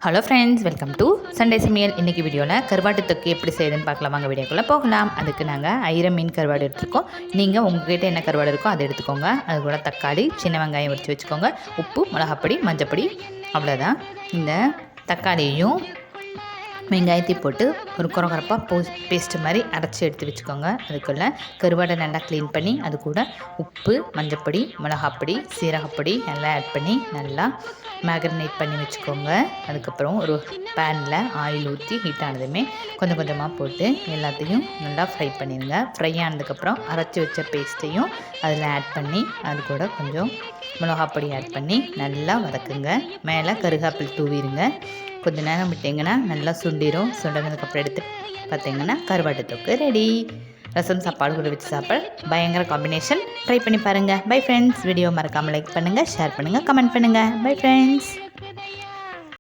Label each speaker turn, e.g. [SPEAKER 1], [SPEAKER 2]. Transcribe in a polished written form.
[SPEAKER 1] Hello friends, welcome to Sunday சமையல். இன்றைக்கி வீடியோவில் கருவாட்டு தொக்கு எப்படி செய்யுதுன்னு பார்க்கலாம். வாங்க வீடியோக்குள்ளே போகலாம். அதுக்கு நாங்கள் ஐர மீன் கருவாடு எடுத்துருக்கோம். நீங்கள் உங்கள்கிட்ட என்ன கருவாடு இருக்கோ அதை எடுத்துக்கோங்க. அது கூட தக்காளி, சின்ன வெங்காயம் உரித்து வச்சுக்கோங்க. உப்பு, மிளகாப்பொடி, மஞ்சப்பொடி, அவ்வளோதான். இந்த தக்காளியையும் வெங்காயத்தையும் போட்டு ஒரு குறப்பாக பேஸ்ட்டு மாதிரி அரைச்சி எடுத்து வச்சுக்கோங்க. அதுக்குள்ளே கருவாடை நல்லா க்ளீன் பண்ணி அது கூட உப்பு, மஞ்சப்பொடி, மிளகாப்பொடி, சீரகப்பொடி எல்லாம் ஆட் பண்ணி நல்லா மேக்ரினேட் பண்ணி வச்சுக்கோங்க. அதுக்கப்புறம் ஒரு பேனில் ஆயில் ஊற்றி ஹீட் ஆனதுமே கொஞ்சம் கொஞ்சமாக போட்டு எல்லாத்தையும் நல்லா ஃப்ரை பண்ணிடுங்க. ஃப்ரை ஆனதுக்கப்புறம் அரைச்சி வச்ச பேஸ்ட்டையும் அதில் ஆட் பண்ணி அது கூட கொஞ்சம் மிளகாப்பொடி ஆட் பண்ணி நல்லா வதக்குங்க. மேலே கருகாப்பில் தூவிடுங்க. கொஞ்சம் நேரம் விட்டிங்கன்னா நல்லா சுண்டிடும். சுண்டினதுக்கப்புறம் எடுத்து பார்த்திங்கன்னா கருவாட்டு தொக்கு ரெடி. ரசம் சாப்பாடு கூட வச்சு சாப்பிட பயங்கர காம்பினேஷன். ட்ரை பண்ணி பாருங்கள். Bye friends. வீடியோ மறக்காமல் லைக் பண்ணுங்கள், ஷேர் பண்ணுங்கள், கமெண்ட் பண்ணுங்கள். Bye friends.